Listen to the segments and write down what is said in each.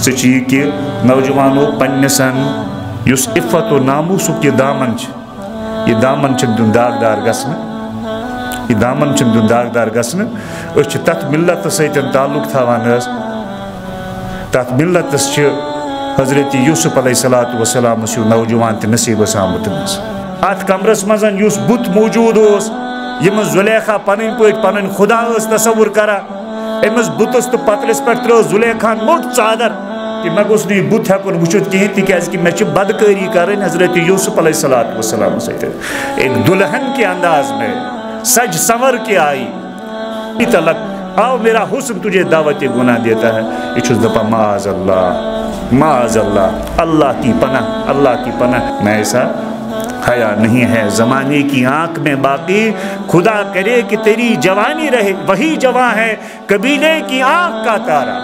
سچی کہ نوجوانوں پنسن یس عفت و ناموسک یہ دامن یہ دامن دن داغدار گسن یہ دامن دن داغدار گسن اس تت ملت سیتن تعلق تھاوان تت ملت حضرت یوسف علیہ السلام نوجوان تہ نصیب آمت ات کمرس مز اس بت موجود یم زلیخا پن پٲٹھۍ پن خدا تصور کران امس بتس تو پتلس پہ ترو زلیخان موٹ ژادر کہ مے گوس نہ بت ہیکن وچھت کہین تکیاز کہ مے بدکاری کرن حضرت یوسف علیہ السلام ست ایک دلہن کے انداز میں سج سنور کے آئی تلک آؤ میرا حسن تجھے دعوت گناہ دیتا ہے یہ چھس دپا معاذ اللہ اللہ کی پناہ میں ایسا حیا نہیں ہے زمانے کی آنکھ میں باقی خدا کرے کہ تیری جوانی رہے وہی جوان ہے قبیلے کی آنکھ کا تارا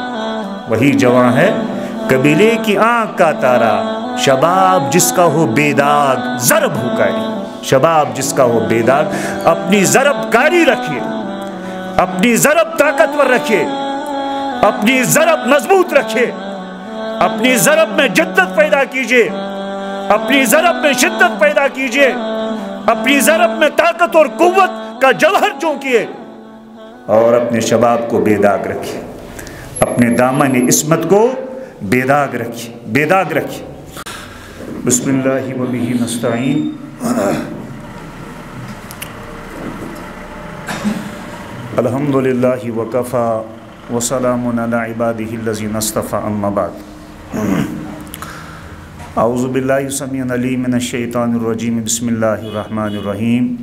وہی جوان ہے قبیلے کی آنکھ کا تارا شباب جس کا ہو بے داغ ضرب ہو کاری شباب جس کا ہو بے داغ اپنی ضرب کاری رکھیے اپنی ضرب طاقتور رکھیے اپنی ضرب مضبوط رکھیے اپنی ضرب میں جدت پیدا کیجئے اپنی ضرب میں شدت پیدا کیجئے اپنی ضرب میں طاقت اور قوت کا جوہر چونکیے اور اپنے شباب کو بے داغ رکھیے اپنے دامن عصمت کو بے داغ رکھیے بسم اللہ و بہ نستعین الحمدللہ وکفا وسلام علی عبادہ الذین اصطفیٰ اما بعد اعوذ باللہ السمیع العلیم من الشیطان الرجیم بسم اللہ الرحمن الرحیم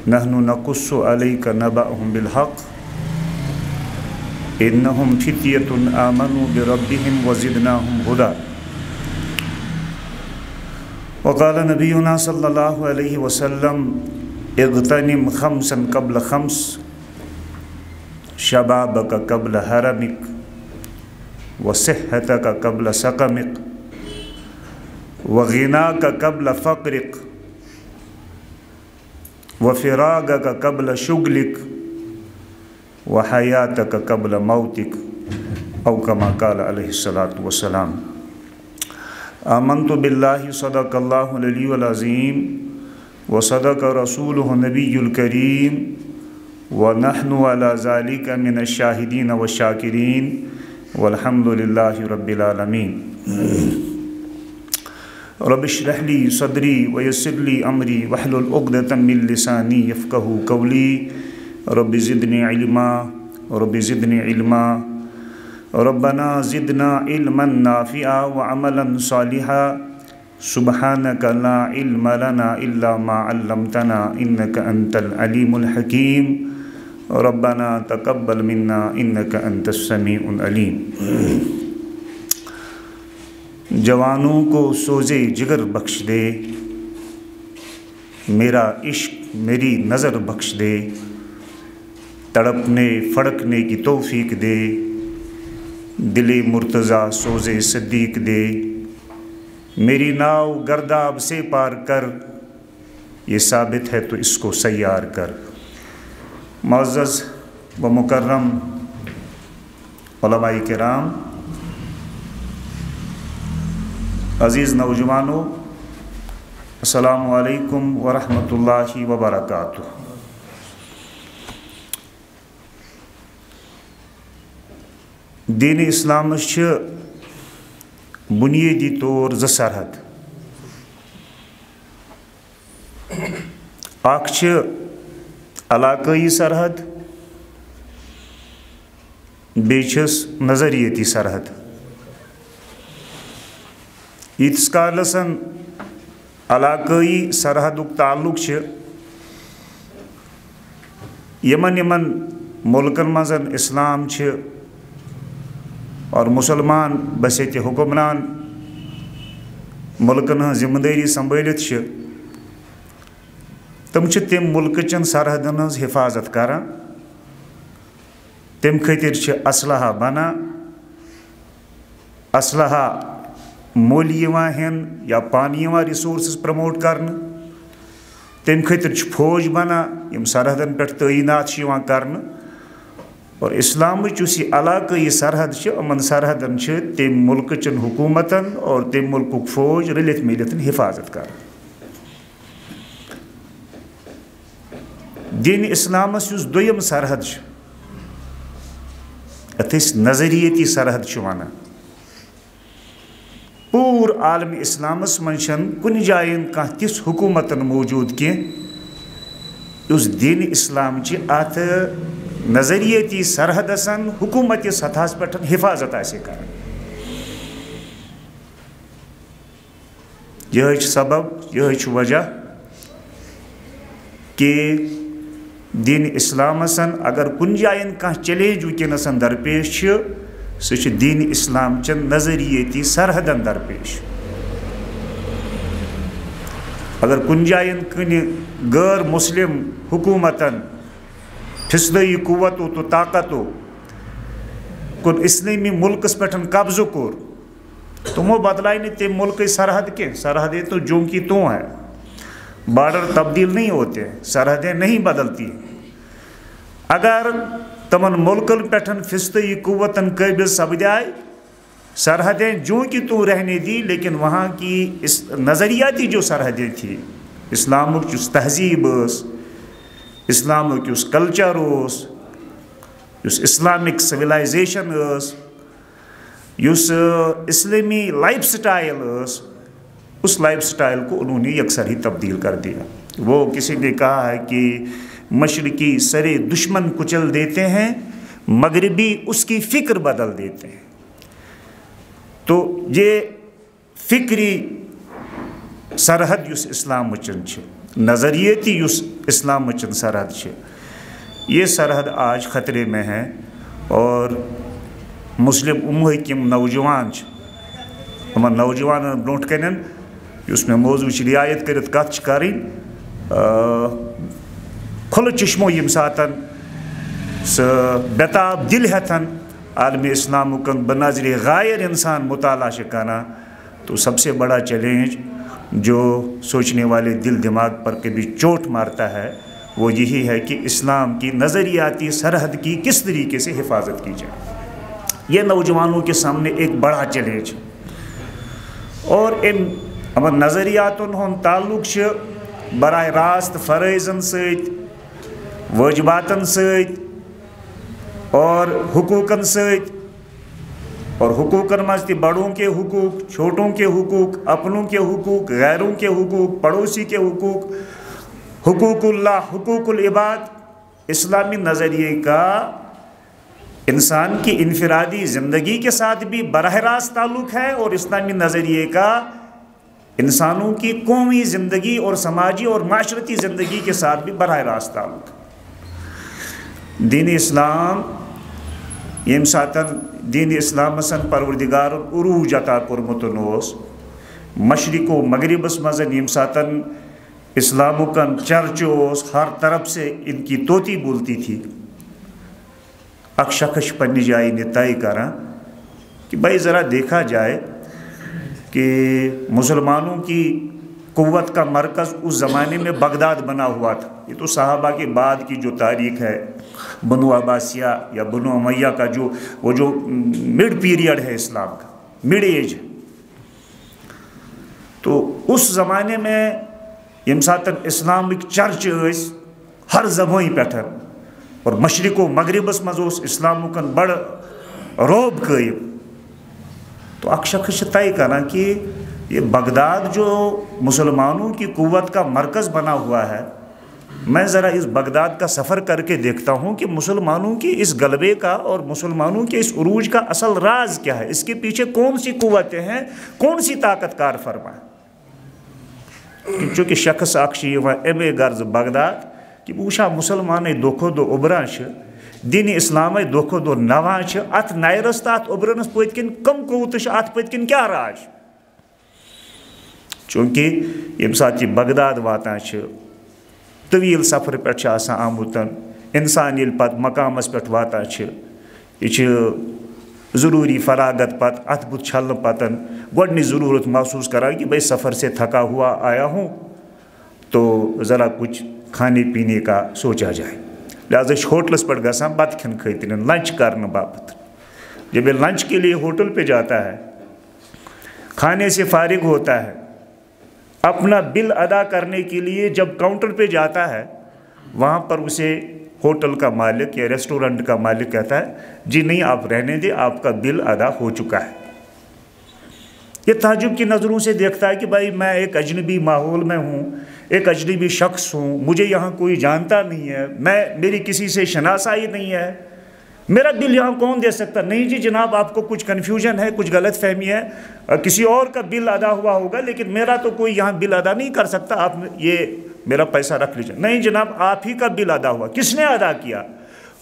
نحن نقص علیک نبأهم بالحق انہم فتیۃ آمنوا بربہم وزدناہم ہدی وقال نبینا صلی اللہ علیہ وسلم اغتنم خمسا قبل خمس شبابک قبل حرمک وصحتک قبل سقمک وغناک قبل فقرک وفراغک قبل شغلک وحیاتک قبل موتک او کما قال علیہ الصلاة والسلام آمنت باللہ صدق اللہ العلی العظیم وصدق رسولہ النبی الکریم ونحن علی ذالک من الشاہدین والشاکرین والحمد للہ رب العالمین رب اشرح لی صدری ویسر لی امری واحلل عقدۃ من لسانی یفقہوا قولی رب زدنی علما ربنا زدنا علما نافعا وعملا صالحا سبحانک لا علم لنا الا ما علمتنا انک انت العلیم الحکیم ربنا تقبل منا انک انت السمیع العلیم جوانوں کو سوزے جگر بخش دے میرا عشق میری نظر بخش دے تڑپنے پھڑکنے کی توفیق دے دل مرتضیٰ سوزے صدیق دے میری ناؤ گرداب سے پار کر یہ ثابت ہے تو اس کو سیار کر معزز و مکرم علماء کرام عزیز نوجوانوں السلام علیکم ورحمۃ اللہ وبرکاتہ دین اسلام بنیادی طور ز سرحد اخ علاقائی سرحد بیچس نظریتی سرحد یتس کالسن علاقائی سرحد تعلق یمن ملکن مزن اسلام اور مسلمان بسیت حکمران ملکن ذمہ داری سنبھالت تم تم ملک چن سرحدن ہز حفاظت کران تم خاطر اسلحہ بنا اسلحہ مول ہین یا پانی ریسورسز پرموٹ کرنے تم خاطر فوج بنا یم سرحدن پہ تعینات کرنے اور اسلام چی علاقائی سرحد امن سرحدن تم ملک چن حکومتن اور تم ملک فوج رلت ملت حفاظت کر دین اسلامس اس دویم سرحد ات نظریتی سرحد ونان پور عالم اسلامس من کن جائن کھانا تس حکومت موجود کی اس دین اسلام چی ات نظریتی سرحدسن حکومت سطح پہ حفاظت آسے کر یہ سبب یہ وجہ کہ دین اسلامسن اگر کن جائن کھانا چیلنج ونکس درپیش سہ دین اسلام چن نظریتی سرحدن درپیش اگر کن جائن کن غیر مسلم حکومتن فصلئی قوتو تو طاقتو کن اسلامی ملکس پہ قبضہ کور تمو بدلائے نہیں تم ملک سرحد کے سرحدیں تو جو کی تو ہیں بارڈر تبدیل نہیں ہوتے سرحدیں نہیں بدلتی اگر تمن ملکن پہ فصلئی قوتن قابل سپدائے سرحدیں جو کی تو رہنے دی لیکن وہاں کی اس نظریاتی جو سرحدیں تھیں اسلام کی تہذیب اسلام کی کلچر اسلامک سویلائزیشن اسلامی لائف سٹائل اس لائف سٹائل کو انہوں نے یکسر ہی تبدیل کر دیا وہ کسی نے کہا ہے کہ مشرقی سرے دشمن کچل دیتے ہیں مغربی اس کی فکر بدل دیتے ہیں تو یہ فکری سرحد اس اسلام چن نظریتی اس اسلام چن سرحد یہ سرحد آج خطرے میں ہے اور مسلم امت کم نوجوان ہمن نوجوان برونٹ کن اس میں موضوع رعایت کرت کت کریں کھل چشمو یم ساتن بتاب دل ہتن عالم اسلام کن بنظر غائر انسان مطالعہ کرنا تو سب سے بڑا چیلنج جو سوچنے والے دل دماغ پر کبھی چوٹ مارتا ہے وہ یہی ہے کہ اسلام کی نظریاتی سرحد کی کس طریقے سے حفاظت کی جائے یہ نوجوانوں کے سامنے ایک بڑا چیلنج اور ان ہمارے نظریاتن ہند تعلق براہ راست فرائضن ست واجباتن ست اور حقوقن ست اور حقوقن مز تہ بڑوں کے حقوق چھوٹوں کے حقوق اپنوں کے حقوق غیروں کے حقوق پڑوسی کے حقوق حقوق اللہ حقوق العباد اسلامی نظریے کا انسان کی انفرادی زندگی کے ساتھ بھی براہ راست تعلق ہے اور اسلامی نظریے کا انسانوں کی قومی زندگی اور سماجی اور معاشرتی زندگی کے ساتھ بھی براہ راست تعلق ہے دین اسلام یم ساتن دین اسلام سن پروردگار عروج عطا کورمتن مشرق و مغربس مزن یم ساتن اسلام کن چرچ ہر طرف سے ان کی توتی بولتی تھی اک شخص پنی جائے نے طے کرا کہ بھائی ذرا دیکھا جائے کہ مسلمانوں کی قوت کا مرکز اس زمانے میں بغداد بنا ہوا تھا یہ تو صحابہ کے بعد کی جو تاریخ ہے بنو عباسیہ یا بنو امیہ کا وہ جو مڈ پیریڈ ہے اسلام کا مڈ ایج تو اس زمانے میں یم ساتن اسلامک چرچ ہر زبانی پہ اور مشرق و مغربس مز اسلام کن بڑ روب قائم تو اک شخص طے کرنا کہ یہ بغداد جو مسلمانوں کی قوت کا مرکز بنا ہوا ہے میں ذرا اس بغداد کا سفر کر کے دیکھتا ہوں کہ مسلمانوں کی اس غلبے کا اور مسلمانوں کے اس عروج کا اصل راز کیا ہے اس کے پیچھے کون سی قوتیں ہیں کون سی طاقت کار فرما ہے چونکہ شخص اکشی امی غرض بغداد کہ وشا مسلمان دہ دہ ابران دین اسلام دہ دہ نوان ات نائرس تو ات ابرنس پت کن کم قوت ات پت کن کیا راج چونکہ یم سات یہ بغداد واتان طویل سفر پہ آمت انسان یل پت مقامس پہ واتان یہ ضروری فراغت پت ات بت چھلن پتن گۄڈنِچ ضرورت محسوس کران کہ بھائی سفر سے تھکا ہوا آیا ہوں تو ذرا کچھ کھانے پینے کا سوچا جائے لہذا ہوٹلس پر گژھان بت کھین خاطر لنچ کرنے باپت. جب یہ لنچ کے لیے ہوٹل پہ جاتا ہے, کھانے سے فارغ ہوتا ہے, اپنا بل ادا کرنے کے لیے جب کاؤنٹر پہ جاتا ہے, وہاں پر اسے ہوٹل کا مالک یا ریسٹورنٹ کا مالک کہتا ہے جی نہیں آپ رہنے دیں, آپ کا بل ادا ہو چکا ہے. یہ تعجب کی نظروں سے دیکھتا ہے کہ بھائی میں ایک اجنبی ماحول میں ہوں, ایک اجنبی شخص ہوں, مجھے یہاں کوئی جانتا نہیں ہے, میری کسی سے شناسائی نہیں ہے, میرا بل یہاں کون دے سکتا؟ نہیں جی جناب آپ کو کچھ کنفیوژن ہے, کچھ غلط فہمی ہے, کسی اور کا بل ادا ہوا ہوگا لیکن میرا تو کوئی یہاں بل ادا نہیں کر سکتا, آپ یہ میرا پیسہ رکھ لیجیے. نہیں جناب آپ ہی کا بل ادا ہوا. کس نے ادا کیا؟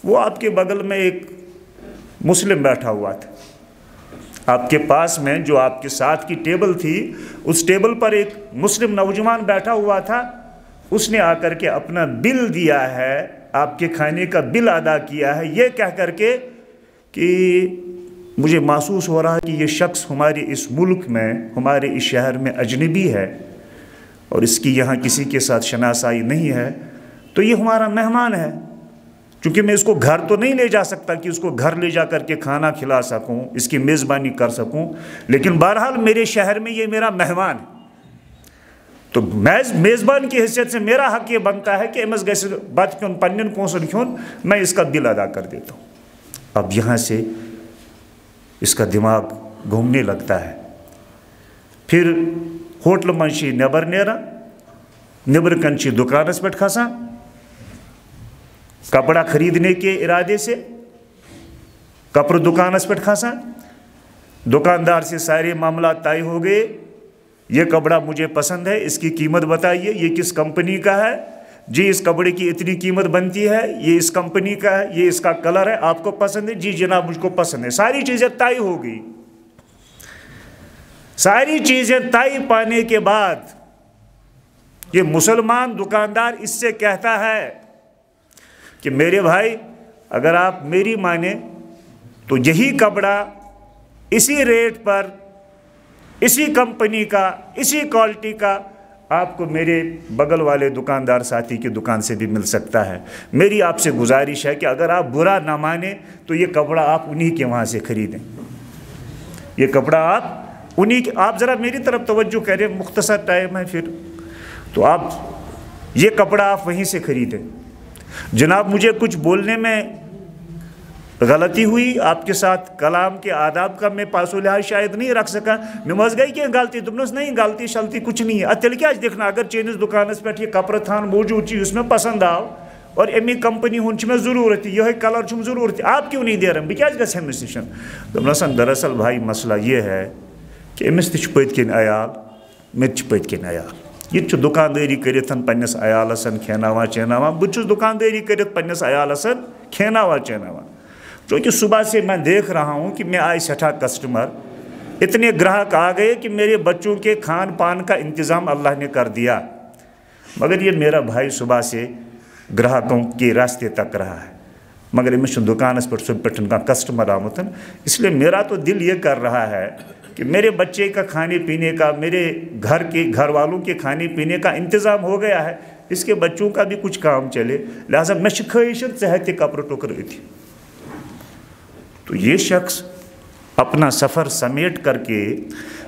وہ آپ کے بغل میں ایک مسلم بیٹھا ہوا تھا, آپ کے پاس میں جو آپ کے ساتھ کی ٹیبل تھی اس ٹیبل پر ایک مسلم نوجوان بیٹھا ہوا تھا, اس نے آ کر کے اپنا بل دیا ہے, آپ کے کھانے کا بل ادا کیا ہے, یہ کہہ کر کے کہ مجھے محسوس ہو رہا ہے کہ یہ شخص ہمارے اس ملک میں, ہمارے اس شہر میں اجنبی ہے اور اس کی یہاں کسی کے ساتھ شناسائی نہیں ہے, تو یہ ہمارا مہمان ہے. چونکہ میں اس کو گھر تو نہیں لے جا سکتا کہ اس کو گھر لے جا کر کے کھانا کھلا سکوں, اس کی میزبانی کر سکوں, لیکن بہرحال میرے شہر میں یہ میرا مہمان ہے, تو میزبان کی حیثیت سے میرا حق یہ بنتا ہے کہ امس گژھِ بت کھیون پنن پونسن کھیون, میں اس کا بل ادا کر دیتا ہوں. اب یہاں سے اس کا دماغ گھومنے لگتا ہے. پھر ہوٹل منشی نیبر نیران, نیبر کنچی دکانس پہ کھسان کپڑا خریدنے کے ارادے سے, کپڑ دکانس پہ کھسان, دکاندار سے سارے معاملات طے ہو گئے, یہ کپڑا مجھے پسند ہے, اس کی قیمت بتائیے, یہ کس کمپنی کا ہے, جی اس کپڑے کی اتنی قیمت بنتی ہے, یہ اس کمپنی کا ہے, یہ اس کا کلر ہے, آپ کو پسند ہے, جی جناب مجھ کو پسند ہے. ساری چیزیں طے ہو گئی. ساری چیزیں طے پانے کے بعد یہ مسلمان دکاندار اس سے کہتا ہے کہ میرے بھائی اگر آپ میری مانیں تو یہی کپڑا اسی ریٹ پر, اسی کمپنی کا, اسی کوالٹی کا آپ کو میرے بغل والے دکاندار ساتھی کی دکان سے بھی مل سکتا ہے. میری آپ سے گزارش ہے کہ اگر آپ برا نہ مانیں تو یہ کپڑا آپ انہی کے وہاں سے خریدیں. یہ کپڑا آپ انہی کے, آپ ذرا میری طرف توجہ کریں, مختصر ٹائم ہے پھر, تو آپ یہ کپڑا آپ وہیں سے خریدیں. جناب مجھے کچھ بولنے میں غلطی ہوئی, آپ کے ساتھ کلام کے آداب کا میں پاس و لحاظ شاید نہیں رکھ سکا, میں مز گئی کہ غلطی دس نہیں, غلطی شلطی کچھ نہیں ہے. تیل کیا دیکھنا, اگر چینس دکانس پہ یہ کپر تھان موجود چیز اس میں پسند آو اور امی کمپنی ہن میں ضرورت, یہ کلر چھم ضرورت, آپ کیوں نہیں دے رہے, بہ کیا گژھِ أمس نش. دپنسن دراصل بھائی مسئلہ یہ ہے کہ أمس تہ پٔتۍ کِنۍ عیال, مےٚ تہِ چھُ پٔتۍ کِنۍ عیال. یہ چھُ دکانداری کٔرِتھ پننس عیالس کھیناوان چیناوان, بہٕ چھُس دکانداری کٔرِتھ پننس عیالس کھیناوان چیناوان. چونکہ صبح سے میں دیکھ رہا ہوں کہ میں آئے سٹھا کسٹمر, اتنے گراہک آ گئے کہ میرے بچوں کے کھان پان کا انتظام اللہ نے کر دیا, مگر یہ میرا بھائی صبح سے گراہکوں کے راستے تک رہا ہے, مگر امس دکانس پر صبح پہ کسٹمر آمت. اس لیے میرا تو دل یہ کر رہا ہے کہ میرے بچے کا کھانے پینے کا, میرے گھر والوں کے کھانے پینے کا انتظام ہو گیا ہے, اس کے بچوں کا بھی کچھ کام چلے, لہٰذا میں خواہش ژٕ کپڑ ٹکرٲیِتھ. تو یہ شخص اپنا سفر سمیٹ کر کے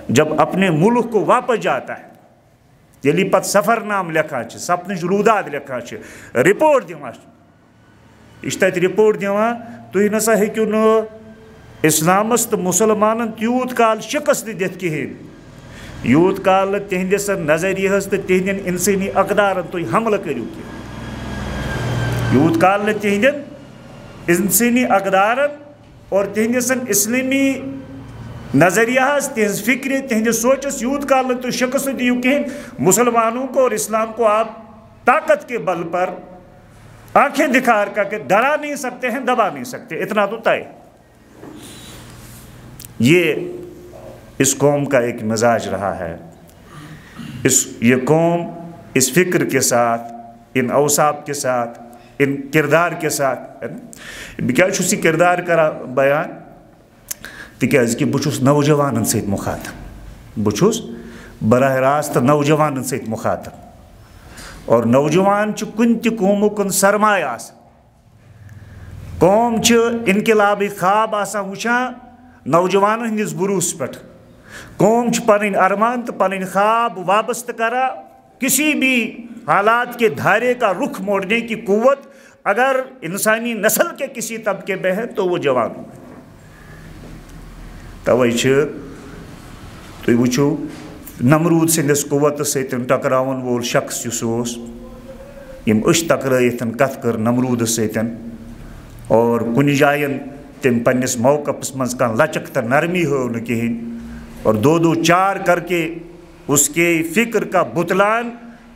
جب اپنے ملک کو واپس جاتا ہے, یلی پت سفر نام لکھان, سفرٕچ روٗداد لکھان, رپورٹ دِوان, یہ تتہِ رپورٹ دِوان تُہۍ نسا ہیٚکِو نہٕ اسلامس تو مسلمانن تیوٗت کال شکست دِتھ کِہیٖنۍ, یوٗت کال تہنٛدِس نظریہس تو تہنٛدٮ۪ن انسٲنی اقدارن تُہۍ حملہٕ کٔرِو کینٛہہ, یوٗت کال نہٕ تہنٛدٮ۪ن انسٲنی اقدارن اور تہنٛدِس اسلامی نظریہس, تہذ فکر, تہنٛدِس سوچس یوٗت کال نہٕ تُہۍ شکست دِیِو کِہیٖنۍ, مسلمانوں کو اور اسلام کو آپ طاقت کے بل پر آنکھیں دکھا کر کے ڈرا نہیں سکتے ہیں, دبا نہیں سکتے, اتنا تو طے. یہ اس قوم کا ایک مزاج رہا ہے. یہ قوم اس فکر کے ساتھ, ان اوصاف کے ساتھ, ان کردار کے ساتھ, بہ کیا چھُس یہ کردار کران بیان تکیازِ کہ بہ چھُس نوجوانن سۭتۍ مخاطب, بہ چھُس براہ راست نوجوانن سۭتۍ مخاطب, اور نوجوان چھُ کُنہِ تہِ قومُک سرمایہ آسان, قوم انقلابی خواب آسان وچھان نوجوان ہندس بروس پہ قوم پن ارمان تو پن خواب وابست کرا کسی بھی حالات کے دھارے کا رخ موڑنے کی قوت اگر انسانی نسل کے کسی طبقے میں ہے تو وہ جوانوں میں. توے تھی وچھو نمرود سندس قوت ستن ٹکراون وول شخص یس یم اش تکرائت کت کر نمرود ستن اور کن جائن تم پنس موقفس مز کان لچک تر نرمی ہو نہ کہین اور دو چار کر کے اس کے فکر کا بتلان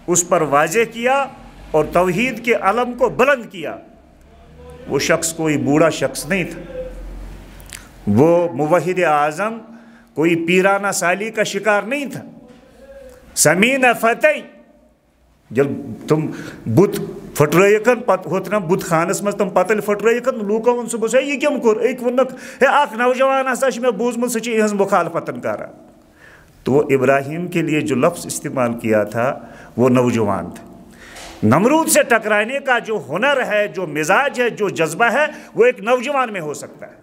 اس پر واضح کیا اور توحید کے علم کو بلند کیا. وہ شخص کوئی بوڑھا شخص نہیں تھا, وہ موحد اعظم کوئی پیرانہ سالی کا شکار نہیں تھا. سمین فتح جب تم بت پھٹرائکن پتہ ہوتنا بت خانس مز تم پتل پھٹرائکن لوکو ون صبح سے یہ کم کور ایک ونک ہے اخ نوجوان ہسا میں بوزمت سچ یہ مخالفتن کرا. تو وہ ابراہیم کے لیے جو لفظ استعمال کیا تھا وہ نوجوان تھا. نمرود سے ٹکرانے کا جو ہنر ہے, جو مزاج ہے, جو جذبہ ہے, وہ ایک نوجوان میں ہو سکتا ہے.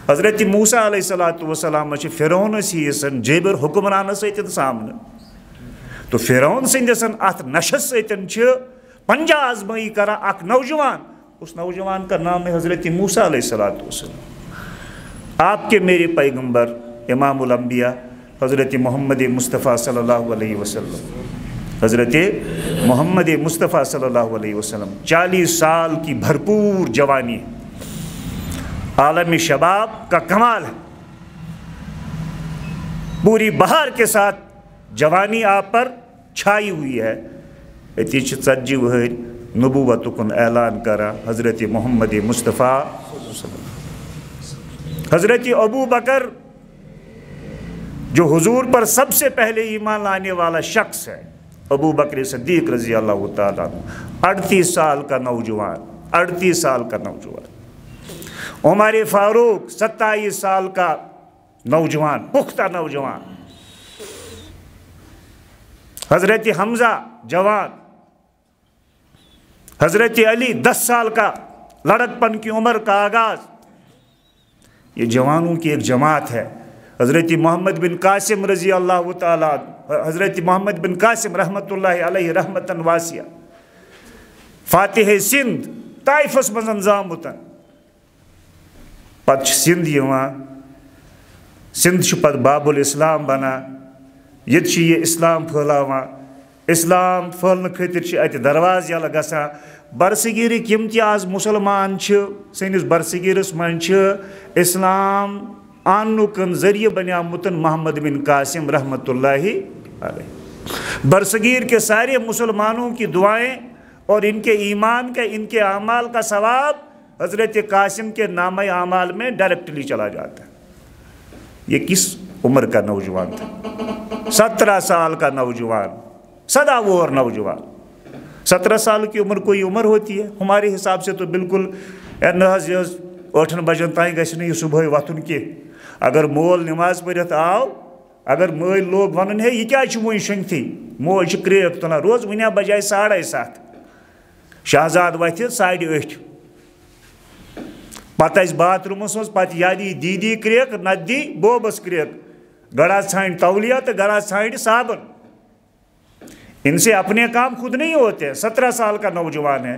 حضرت موسیٰ علیہ السلام فرعون سن جیبر حکمران ستن سامنے تو فرعون سندسن ات نشس ستن پنجہ آزمائی کرا اک نوجوان. اس نوجوان کا نام ہے حضرت موسیٰ علیہ السلام. آپ کے میرے پیغمبر امام الانبیاء حضرت محمد مصطفیٰ صلی اللہ علیہ وسلم, حضرت محمد مصطفیٰ صلی اللہ علیہ وسلم 40 سال کی بھرپور جوانی ہے, عالم شباب کا کمال ہے. پوری بہار کے ساتھ جوانی آپ پر چھائی ہوئی ہے. اتی 40 وہر نبوت کن اعلان کرا حضرت محمد مصطفیٰ. حضرت ابو بکر جو حضور پر سب سے پہلے ایمان لانے والا شخص ہے, ابو بکر صدیق رضی اللہ تعالیٰ عنہ 38 سال کا نوجوان, 38 سال کا نوجوان. عمر فاروق 27 سال کا نوجوان, پختہ نوجوان. حضرت حمزہ جوان. حضرت علی 10 سال کا لڑک پن کی عمر کا آغاز. یہ جوانوں کی ایک جماعت ہے. حضرت محمد بن قاسم رضی اللہ تعالیٰ, حضرت محمد بن قاسم رحمت اللہ علیہ رحمتاً واسعہ, فاتح سندھ طائفس مز زامتن. پتہ سندھ یوان, سندھ پتہ باب الاسلام بنان, یہ یہ اسلام پھیلاوان. اسلام پھیلنے خاطر ات درواز یل گژھان. برصغیرک یم تہ آز مسلمان سنس برصغیرس من اسلام آنک ذریعہ بنیامت محمد بن قاسم رحمت اللہ علیہ. برصغیر کے سارے مسلمانوں کی دعائیں اور ان کے ایمان کا, ان کے اعمال کا ثواب حضرت قاسم کے نامہ اعمال میں ڈائریکٹلی چلا جاتا ہے. یہ کس عمر کا نوجوان تھا؟ 17 سال کا نوجوان, صداور نوجوان. 17 سال کی عمر کوئی عمر ہوتی ہے؟ ہمارے حساب سے تو بالکل 8 بجن تائیں گژھِ نہٕ یہ صبح وتھن کی. اگر مول نماز پڑھت آو, اگر مل لوگ ون ہے یہ کیا وی شنگتھی, موج کریک تلان روز ونیا بجائے 7:30. شہزاد وتھ 8:30. پتہ باتھ رومس مز پتہ یا دی دیدی کریک نہ دی بوبس کریک, گڑا ژھانڈ تولیہ تو گڑا ژھانڈ صابن. ان سے اپنے کام خود نہیں ہوتے. 17 سال کا نوجوان ہے.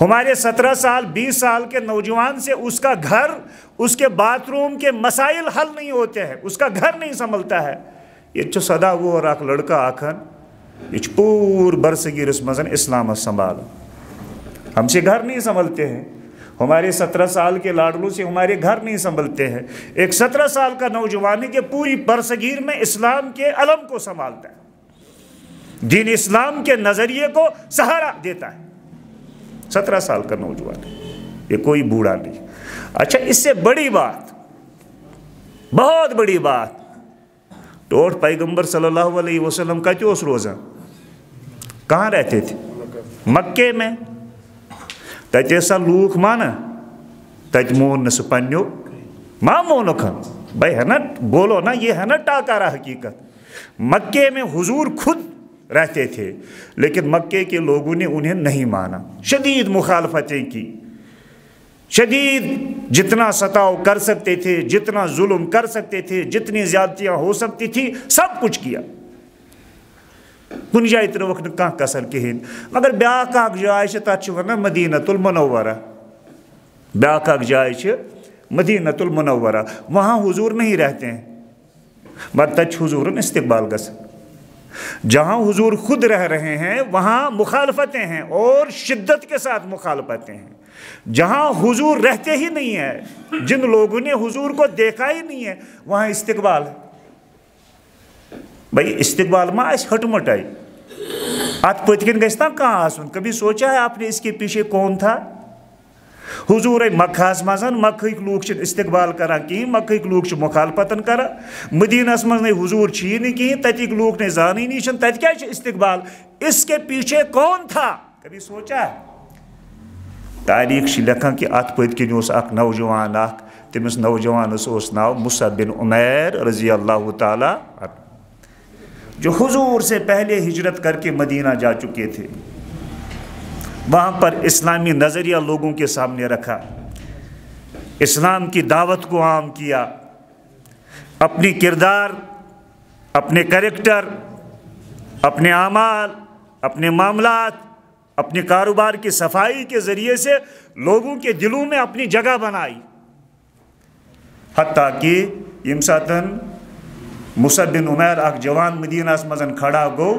ہمارے 17 سال 20 سال کے نوجوان سے اس کا گھر, اس کے باتھ روم کے مسائل حل نہیں ہوتے ہیں, اس کا گھر نہیں سنبھلتا ہے. یہ سدا وہ اور لڑکا آخن یہ پور برصغیرس مزن اسلام سنبھال. ہم سے گھر نہیں سنبھلتے ہیں. ہمارے 17 سال کے لاڈلوں سے ہمارے گھر نہیں سنبھلتے ہیں. ایک 17 سال کا نوجوان ہے کہ پوری برصغیر میں اسلام کے علم کو سنبھالتا ہے, دین اسلام کے نظریے کو سہارا دیتا ہے. 17 سال کا نوجوان ہے, یہ کوئی بوڑھا نہیں. اچھا, اس سے بڑی بات, بہت بڑی بات, ٹوٹ پیغمبر صلی اللہ علیہ وسلم کا کیوں روزہ کہاں رہتے تھے؟ مکے میں. تیسا لوک مانا تج مون نس پنیو ماں مونک بھائی ہے نا, بولو نا, یہ ہے نا ٹاکارا حقیقت. مکے میں حضور خود رہتے تھے لیکن مکے کے لوگوں نے انہیں نہیں مانا, شدید مخالفتیں کی. شدید جتنا ستاؤ کر سکتے تھے، جتنا ظلم کر سکتے تھے، جتنی زیادتیاں ہو سکتی تھی، سب کچھ کیا. کن جائے تروک نہ کسر کہین. مگر بیاکھ اکھ جائے تتھ ونان مدینۃ المنورہ. بیاکھ اکھ جائے مدینۃ المنورہ. وہاں حضور نہیں رہتے ہیں مگر تت حضور استقبال گژھان. جہاں حضور خود رہ رہے ہیں وہاں مخالفتیں ہیں اور شدت کے ساتھ مخالفتیں ہیں. جہاں حضور رہتے ہی نہیں ہیں، جن لوگوں نے حضور کو دیکھا ہی نہیں ہے، وہاں استقبال ہے. بھائی استقبال ما اس ہٹ مٹائی ات پتکن گھس نا کہاں آسن. کبھی سوچا ہے آپ نے اس کے پیچھے کون تھا؟ حضور مکہس مزن مکہک لوگ استقبال کران کہیں، مکہک لوگ مخالفتن کران. مدینس مز نہیں حضور چھی نہیں کہیں، تتک لوگ نے زانی نہیں، تت کیا استقبال؟ اس کے پیچھے کون تھا؟ کبھی سوچا ہے؟ تاریخ لکھان کہ ات پتکن اخ نوجوان اخ، تمس نوجوانس ناو مصعب بن عمیر رضی اللہ تعالی عنہ، جو حضور سے پہلے ہجرت کر کے مدینہ جا چکے تھے. وہاں پر اسلامی نظریہ لوگوں کے سامنے رکھا، اسلام کی دعوت کو عام کیا. اپنی کردار، اپنے کریکٹر، اپنے اعمال، اپنے معاملات، اپنے کاروبار کی صفائی کے ذریعے سے لوگوں کے دلوں میں اپنی جگہ بنائی. حتیٰ کہ یم ساتن مصعب بن عمیر اخ جوان مدینہ مزن کھڑا گو،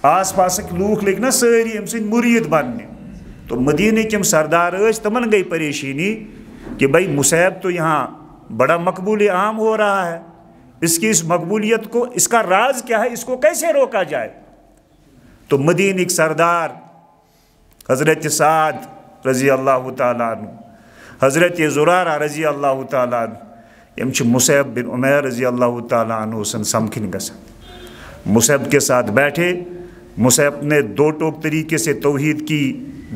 آس پاسک لوگ لگ نا ساری ام سن مرید بننے. تو مدینہ کم سردار تمن گئی پریشانی کہ بھائی مصعب تو یہاں بڑا مقبول عام ہو رہا ہے، اس کی اس مقبولیت کو، اس کا راز کیا ہے، اس کو کیسے روکا جائے؟ تو مدینہ سردار حضرت سعد رضی اللہ تعالیٰ عنہ، حضرت زرارہ رضی اللہ تعالیٰ عنہ، یم مصعب بن عمیر رضی اللہ تعالیٰ عنہ سن سمکھن گسان. مصعب کے ساتھ بیٹھے. مصعب نے دو ٹوک طریقے سے توحید کی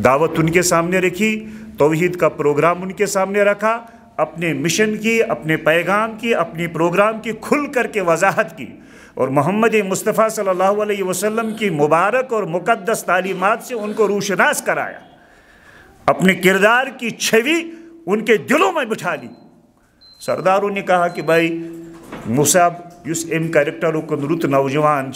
دعوت ان کے سامنے رکھی، توحید کا پروگرام ان کے سامنے رکھا، اپنے مشن کی، اپنے پیغام کی، اپنی پروگرام کی کھل کر کے وضاحت کی، اور محمد مصطفیٰ صلی اللہ علیہ وسلم کی مبارک اور مقدس تعلیمات سے ان کو روشناس کرایا. اپنے کردار کی چھوی ان کے دلوں میں بٹھا لی. سرداروں نے کہا کہ بھائی مصعب اس ام کریکٹر کن رت نوجوان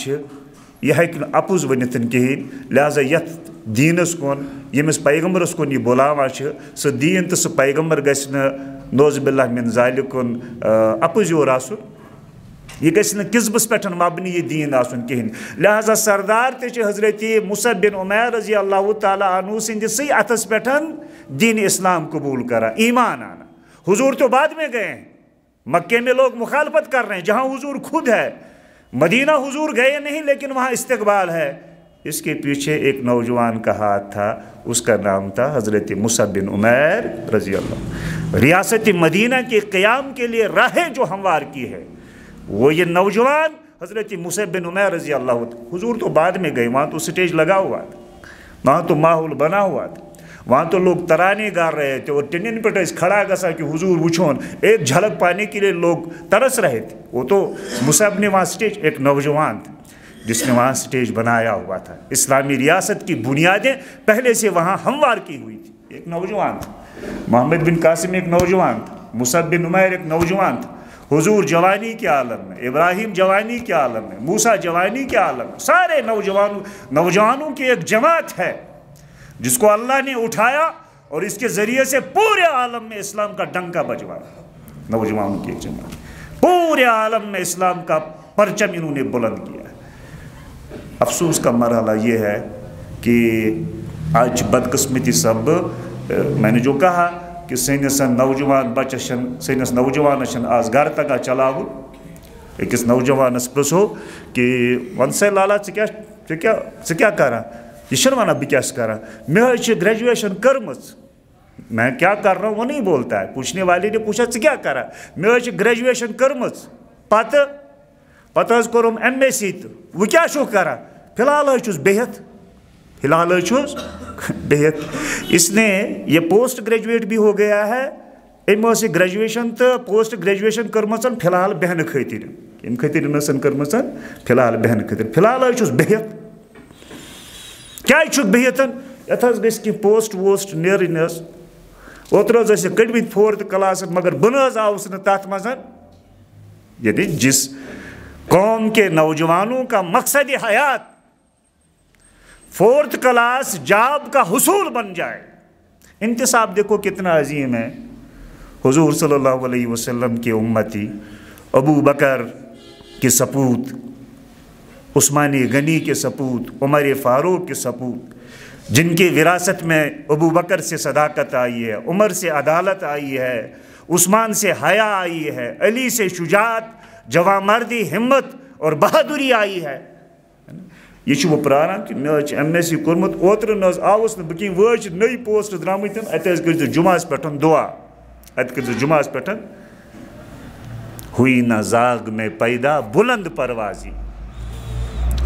یہ ہیکہ اپز ونتن کہین، لہذا یت دینس کن یمس پیغمبرس کن یہ بلاوان سہ دین تو سہ پیغمبر گھس نوز باللہ من ذالکن اپز یور آسن، یہ گھس قذبس پہ مبنی یہ دین آسن کہین. لہذا سردار تے حضرت مصعب بن عمیر رضی اللہ تعالیٰ عنہ سندسی اتس پہ دین اسلام قبول کرا، ایمان آنا. حضور تو بعد میں گئے ہیں، مکے میں لوگ مخالفت کر رہے ہیں جہاں حضور خود ہے. مدینہ حضور گئے نہیں لیکن وہاں استقبال ہے. اس کے پیچھے ایک نوجوان کا ہاتھ تھا، اس کا نام تھا حضرت مصعب بن عمیر رضی اللہ. ریاست مدینہ کے قیام کے لیے راہیں جو ہموار کی ہے وہ یہ نوجوان حضرت مصعب بن عمیر رضی اللہ. حضور تو بعد میں گئے، وہاں تو سٹیج لگا ہوا تھا، وہاں تو ماحول بنا ہوا تھا، وہاں تو لوگ ترانے گا رہے تھے اور ٹنن پہ کھڑا گسا کہ حضور وچھون، ایک جھلک پانے کے لیے لوگ ترس رہے تھے. وہ تو مصعب نے وہاں سٹیج، ایک نوجوان تھا جس نے وہاں سٹیج بنایا ہوا تھا. اسلامی ریاست کی بنیادیں پہلے سے وہاں ہموار کی ہوئی تھی. ایک نوجوان تھا، محمد بن قاسم ایک نوجوان تھا، مصعب بن عمیر ایک نوجوان تھا. حضور جوانی کے عالم میں، ابراہیم جوانی کے عالم میں، موسیٰ جوانی کے عالم میں، سارے نوجوانوں کی ایک جماعت ہے جس کو اللہ نے اٹھایا اور اس کے ذریعے سے پورے عالم میں اسلام کا ڈنکا بجوایا. نوجوانوں کی ایک جماعت، پورے عالم میں اسلام کا پرچم انہوں نے بلند کیا. افسوس کا مرحلہ یہ ہے کہ آج بدقسمتی سب، میں نے جو کہا کہ سینس نوجوان بچن، سینس نوجوانس آج گھر تگا چلاو. اکس نوجوانس پرسو کہ ون سے لالا ژٕ کیا کران؟ یہ چھنہ ونان بہ کیا کران، مے گریجویشن کرمز. میں کیا کر رہا ہوں وہ نہیں بولتا ہے. پوچھنے والے نے پوچھا ژٕ کیا کران؟ مے گریجویشن کرمز، پتہ کوٚرُم MSc تہٕ وۄنۍ کیاہ چھُو کران؟ فی الحال چھُس بِہِتھ، فی الحال چھُس بِہِتھ. اس نے یہ پوسٹ گریجویٹ بھی ہو گیا ہے، أمۍ ٲس گریجویشن تو پوسٹ گریجویشن کٔرمٕژ فی الحال بیٚہنہٕ خٲطرٕ. ییٚمہِ خٲطرٕ ٲسن کٔرمٕژ فی الحال بیٚہنہٕ خٲطرٕ. فی الحال چھُس بِہِتھ. کیٛازِ چھُکھ بِہِتھ؟ یتھ حظ گژھِ کینٛہہ پوسٹ ووسٹ نیرٕنۍ حظ. اوتر کڑمت 4th کلاس مگر بہت آؤس تر مز یعنی جس قوم کے نوجوانوں کا مقصد حیات 4th کلاس جاب کا حصول بن جائے. انتصاب دیکھو کتنا عظیم ہے. حضور صلی اللہ علیہ وسلم کے امتی ابو بکر کے سپوت، عثمان غنی کے سپوت، عمر فاروق کے سپوت، جن کی وراثت میں ابو بکر سے صداقت آئی ہے، عمر سے عدالت آئی ہے، عثمان سے حیا آئی ہے، علی سے شجاعت، جوانمردی، ہمت اور بہادری آئی ہے. یہ وہ پراران کہ میں MSc کورمت اوتر آوس نا بہ وچ نئی پوسٹ درامت اتہ کر جمعہ پہ دعا، ات کر جمعہ پہ ہوئی نہ زاغ میں پیدا بلند پروازی،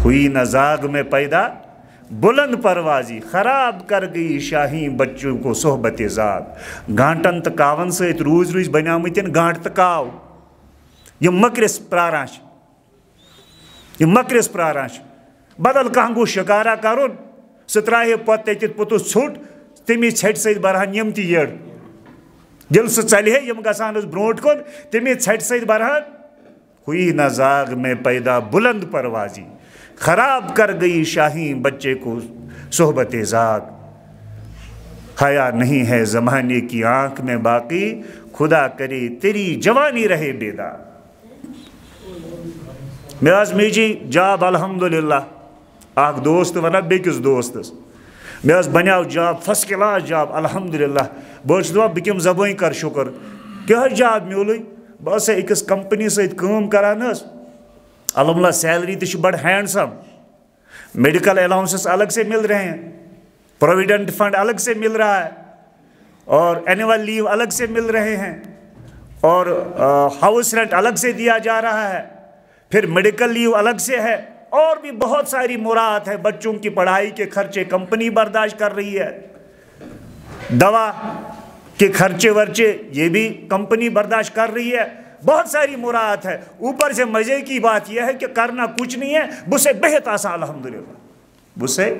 ہوئی نہ زاغ میں پیدا بلند پروازی، خراب کر گئی شاہین بچوں کو صحبت زاغ. گانٹن تو کاون ست روز روز بنیامتن گانٹ تو کاو یہ مکرس پراران، یہ مکرس پراران. بدل کھانا گو شکارا کرن سہ تراہے پتہ تت پوتس ژھوٹ تمس ژھٹہ سۭتۍ برہن یم تہ یڑ. ییٚلہِ سہ ژلہِ ہے یم گژھان ٲس برونٛٹھ کُن تمس ژھٹہ سۭتۍ برہن. ہوئی نہ زاغ میں پیدا بلند پروازی، خراب کر گئی شاہین بچے کو صحبت زاغ. حیا نہیں ہے زمانے کی آنکھ میں باقی، خدا کرے تیری جوانی رہے بیدار. مے میجی جاب الحمدللہ اخ دوست ونان بیکس دوستس مے بنیو جاب فرسٹ کلاس جاب الحمدللہ. بہت دپان بہ کم زبان کر شکر کیا جاب میولے بہت اکس کمپنی ست کام کران الحمدللہ سیلری تہ بڑ ہینڈسم، میڈیکل الاؤنسز الگ سے مل رہے ہیں، پروویڈنٹ فنڈ الگ سے مل رہا ہے اور اینول لیو الگ سے مل رہے ہیں اور ہاؤس رینٹ الگ سے دیا جا رہا ہے، پھر میڈیکل لیو الگ سے ہے اور بھی بہت ساری مراد ہے. بچوں کی پڑھائی کے خرچے کمپنی برداشت کر رہی ہے، دوا کے خرچے ورچے یہ بھی کمپنی برداشت کر رہی ہے، بہت ساری مراد ہے. اوپر سے مزے کی بات یہ ہے کہ کرنا کچھ نہیں ہے، بسے بہت آسا الحمدللہ، بسے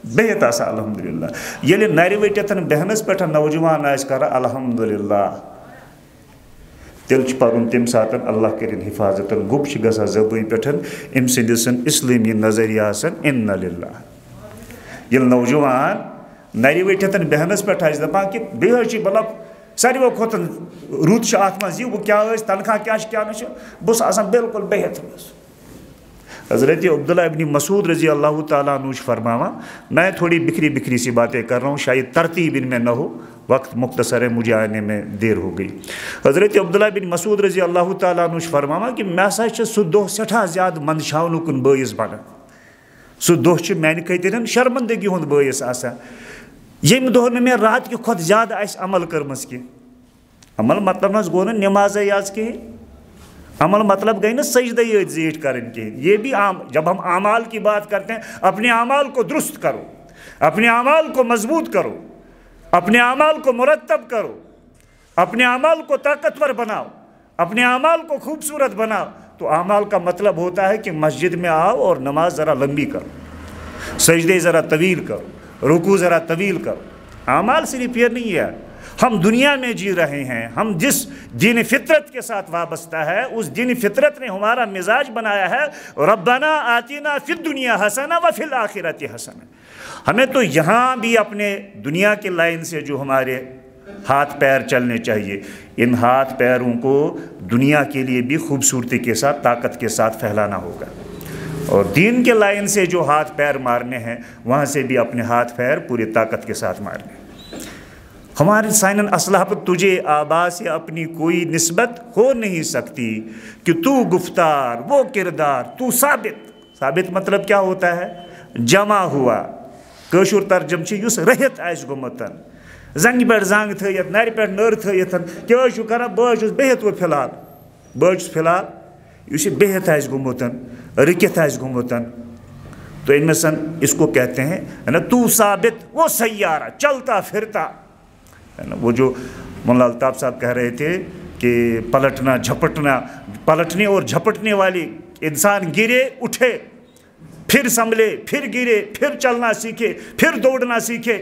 بہت آسا الحمدللہ. ییٚلہِ نرِ ؤٹِتھ بیہنس پٮ۪ٹھ نوجوان آسہِ کران الحمدللہ تیل پرن تم سات اللہ کرن حفاظت گپ گا زبان پہ ام سندسن اسلامی نظریہ ان للہ. یل نوجوان نر ؤٹِتھ بیہنس پہ دپان کہ بیٚیہِ مطلب ساروی کھۄتہٕ رُت ات مز یہ کیا تنخواہ کیا بہس آسان بالکل بہت. حضرت عبداللہ ابن مسعود رضی اللہ تعالیٰ عنہ فرماوا، میں تھوڑی بکھری بکھری سی باتیں کر رہا ہوں، شاید ترتیب ان میں نہ ہو، وقت مختصر ہے، مجھے آنے میں دیر ہو گئی. حضرت عبداللہ بن مسعود رضی اللہ تعالیٰ عنہ فرماوا کہ میں ہسا سہ دہ سٹھا زیادہ مندشاون کن باعث بنان. سہ دہ میانہ خاطر شرمندگی ہند باعث آسان یم دہ میں رات کہ کھت زیادہ آس عمل کرمس کی. عمل مطلب نہ گو نا نماز یاز کہین، عمل مطلب گئی نا سجدہ یت زیٹھ کرن کہین. یہ بھی جب ہم اعمال کی بات کرتے ہیں اپنے اعمال کو درست کرو، اپنے اعمال کو مضبوط کرو، اپنے اعمال کو مرتب کرو، اپنے اعمال کو طاقتور بناؤ، اپنے اعمال کو خوبصورت بناؤ. تو اعمال کا مطلب ہوتا ہے کہ مسجد میں آؤ اور نماز ذرا لمبی کرو، سجدے ذرا طویل کرو، رکوع ذرا طویل کرو. اعمال صرف یہ نہیں ہے، ہم دنیا میں جی رہے ہیں، ہم جس دین فطرت کے ساتھ وابستہ ہے اس دین فطرت نے ہمارا مزاج بنایا ہے ربنا آتینا فی الدنیا حسنہ وفی الآخرۃ حسنہ. ہمیں تو یہاں بھی اپنے دنیا کے لائن سے جو ہمارے ہاتھ پیر چلنے چاہیے، ان ہاتھ پیروں کو دنیا کے لیے بھی خوبصورتی کے ساتھ طاقت کے ساتھ پھیلانا ہوگا، اور دین کے لائن سے جو ہاتھ پیر مارنے ہیں وہاں سے بھی اپنے ہاتھ پیر پوری طاقت کے ساتھ مارنے ہیں. ہمارے سائنن اسلحہ تجھے آبا سے اپنی کوئی نسبت ہو نہیں سکتی کہ تو گفتار وہ کردار تو ثابت مطلب کیا ہوتا ہے؟ جمع ہوا. کشر ترجم اس رہت آس گومتن زنگ پہ زنگ تھیت نر پہ نر تھیت کیا کران بہت بہت فی الحال فی الحال اس بہت آس گومتن رکت آس گومتن. تو ان میں سن اس کو کہتے ہیں نا تو ثابت وہ سیارہ چلتا پھرتا ہے نا. وہ جو مولانا الطاف صاحب کہہ رہے تھے کہ پلٹنا جھپٹنا، پلٹنے اور جھپٹنے والی انسان گرے اٹھے پھر سنبھلے پھر گرے پھر چلنا سیکھے پھر دوڑنا سیکھے.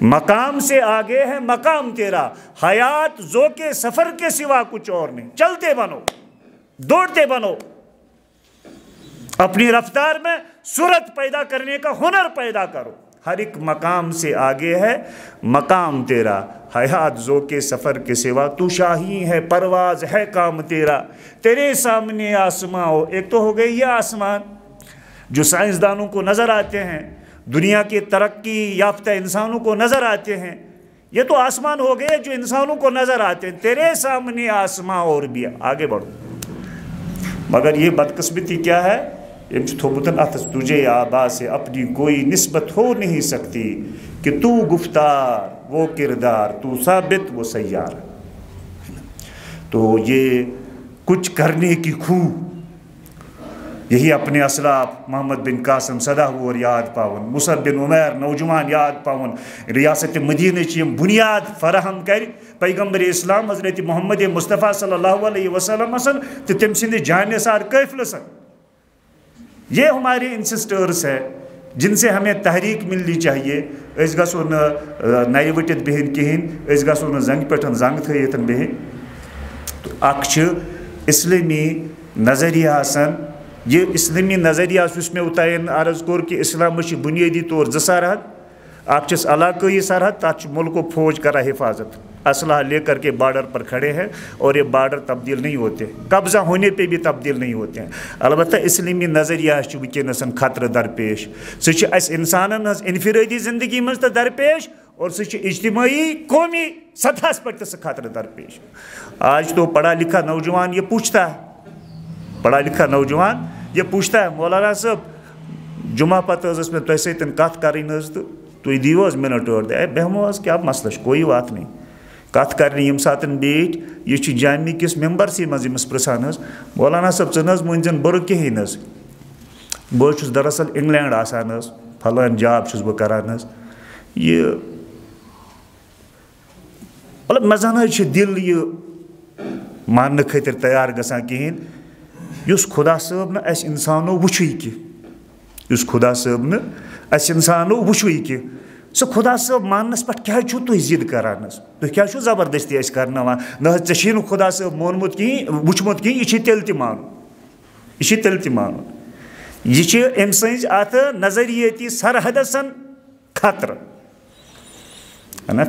مقام سے آگے ہے مقام تیرا، حیات ذوق سفر کے سوا کچھ اور نہیں۔ چلتے بنو، دوڑتے بنو، اپنی رفتار میں سرعت پیدا کرنے کا ہنر پیدا کرو۔ ہر ایک مقام سے آگے ہے مقام تیرا، حیات ذوق سفر کے سوا تو شاہی ہے، پرواز ہے کام تیرا۔ تیرے سامنے آسمان ہو، ایک تو ہو گئی یہ آسمان جو سائنسدانوں کو نظر آتے ہیں، دنیا کے ترقی یافتہ انسانوں کو نظر آتے ہیں، یہ تو آسمان ہو گئے جو انسانوں کو نظر آتے ہیں۔ تیرے سامنے آسمان اور بھی، آگے بڑھو۔ مگر یہ بدقسمتی کیا ہے، تجھے آبا سے اپنی کوئی نسبت ہو نہیں سکتی کہ تو گفتار وہ کردار، تو ثابت وہ سیار۔ تو یہ کچھ کرنے کی خو، یہی اپنے اسلاف محمد بن قاسم صدا اور یاد پاون، مصعب بن عمیر نوجوان یاد پاون، ریاست مدینہ چی بنیاد فراہم کر پیغمبر اسلام حضرت محمد مصطفیٰ صلی اللہ علیہ وسلم تو تم سند جان نثار قافلہ سن۔ یہ ہمارے انسسٹرس ہیں جن سے ہمیں تحریک ملنی چاہیے۔ اس گژھو نئے وٹت بہن کہین، اس گژھو زنگ پہ زنگ تھیتن بہن۔ تو اخ اسلامی نظریہ آسان، یہ اسلامی نظریہ اس میں اوتائن عرض کور کہ اسلام چھ بنیادی طور ز سرحد، اخ علاقائی سرحد، تک ملک و فوج کرا حفاظت، اسلحہ لے کر کے بارڈر پر کھڑے ہیں اور یہ بارڈر تبدیل نہیں ہوتے، قبضہ ہونے پہ بھی تبدیل نہیں ہوتے ہیں۔ البتہ اسلامی نظریہ ونکس خطرہ درپیش، سہ اس انسانن ہز انفرادی زندگی مز درپیش اور سہ اجتماعی قومی سطح پر سہ خطرہ درپیش۔ آج تو پڑھا لکھا نوجوان یہ پوچھتا ہے، پڑھا لکھا نوجوان یہ پوچھتا ہے، مولانا صاحب جمعہ پتہ میں تہ سن کت کریں تو تھی دیو منٹ اور بہمو کیا مسئلہ، کوئی بات نہیں کت کرنے یم ساتن بیٹھ، یہ جامع کس ممبرسے مز امس پرسان مولانا صاحب ژٕ مٲنزن بُرٕ کہین بہٕ چھُس دراصل انگلینڈ آسان پھلان جاب چھُس بہٕ کران یہ مطلب مےٚ زن حظ چھُ دل یہ ماننہٕ خٲطرٕ تیار گژھان کہین یُس خدا صٲب نہٕ اَسہِ اِنسانو وٕچھُے کینٛہہ، یُس خدا صٲب نہٕ اَسہِ اِنسانو وٕچھُے کینٛہہ، سُہ خدا صٲب ماننس پٮ۪ٹھ کیٛازِ چھُو تُہۍ ضد کران تُہۍ کیٛازِ چھُو زبردستی اَسہِ کرناوان نہ حظ ژےٚ چھی نہٕ خدا صٲب مونمُت کِہیٖنۍ وٕچھمُت کِہیٖنۍ، یہِ چھِ تیٚلہِ تہِ مانُن، یہِ چھِ تیٚلہِ تہِ مانُن۔ یہ أمۍ سٕنٛزِ اَتھ نظریٲتی سرحدسن خطرٕ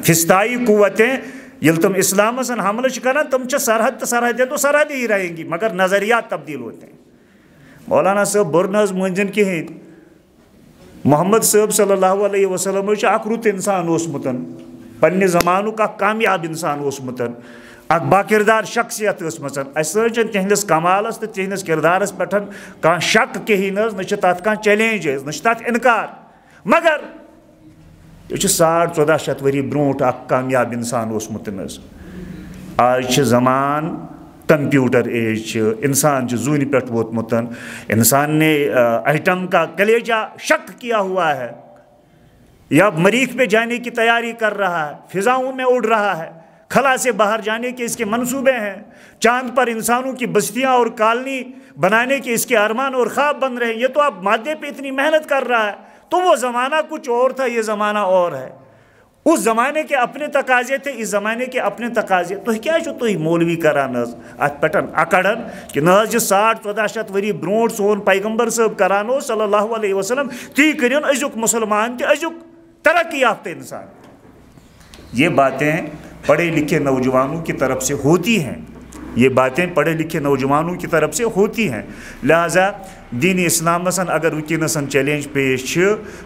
فِستائی قوتیں ییٚلہِ تم اسلامس حملہ چھِ کران تم چھِ سرحد تو سرحدیں تو سرحد ہی رہیں گی مگر نظریات تبدیل ہوتے ہیں۔ مولانا صاحب بُرٕ نہٕ حظ مٲنزن کِہیٖنۍ، محمد صاحب صلی اللہ علیہ وسلم اکھ رُت انسان اوسمُت، پننہِ زمانُک اکھ کامیاب انسان اوسمُت، اکھ باکردار شخصیت ٲسمٕژ، اَسہِ نہ حظ چھنہٕ تِہنٛدِس کمالس تہٕ تِہنٛدِس کردارس پٮ۪ٹھ کانٛہہ شک کِہیٖنۍ حظ، نہ چھِ تتھ کانٛہہ چیلینج حظ، نہ چھِ تتھ انکار، مگر یہ چھُ 1400 ؤری برونٛٹھ اکھ کامیاب انسان اوسمُت حظ۔ آز چھِ زمان کمپیوٹر ایج چھِ، انسان چھُ زوٗنہِ پٮ۪ٹھ ووتمُت، انسان نے ایٹم کا کلیجہ شک کیا ہوا ہے، یا مریخ پہ جانے کی تیاری کر رہا ہے، فضاؤں میں اڑ رہا ہے، خلا سے باہر جانے کے اس کے منصوبے ہیں، چاند پر انسانوں کی بستیاں اور کالنی بنانے کے اس کے ارمان اور خواب بن رہے ہیں۔ یہ تو اب مادے پہ اتنی محنت کر رہا ہے، تو وہ زمانہ کچھ اور تھا، یہ زمانہ اور ہے۔ اس زمانے کے اپنے تقاضے تھے، اس زمانے کے اپنے تقاضے۔ تو کیا چھو تُہۍ مولوی کران ات پٮ۪ٹھ اکڑن کہ نہ حظ 1400 ؤری برونٛٹھ سون پیغمبر صٲب کران اوس صلی اللہ علیہ وسلم تی کٔرِن أزیُک مسلمان تہِ أزیُک ترقی یافتہ انسان۔ یہ باتیں پڑھے لکھے نوجوانوں کی طرف سے ہوتی ہیں، یہ باتیں پڑھے لکھے نوجوانوں کی طرف سے ہوتی ہیں، لہٰذا دین اسلام اگر ونکس چیلنج پیش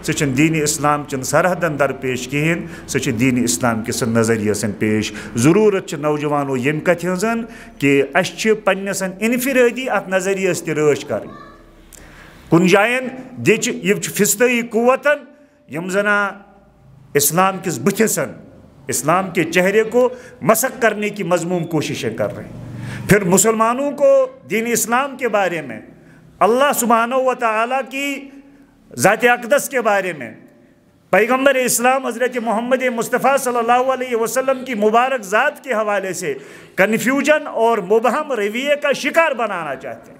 سہ دین اسلام چن سرحدن درپیش کہین، سہ دین اسلام کس نظریہ سن پیش۔ ضرورت نوجوانوں یم کتھ ہن کہ اس پنس انفرادی ات نظریہ تہ رٲچھ کریں، کن جائن دچ یم فِستٲیی قوتن یم زنا اسلام کس بتھسن اسلام کے چہرے کو مسخ کرنے کی مذموم کوششیں کر رہے ہیں۔ پھر مسلمانوں کو دین اسلام کے بارے میں، اللہ سبحانہ و تعالیٰ کی ذات اقدس کے بارے میں، پیغمبر اسلام حضرت محمد مصطفیٰ صلی اللہ علیہ وسلم کی مبارک ذات کے حوالے سے کنفیوژن اور مبہم رویے کا شکار بنانا چاہتے ہیں۔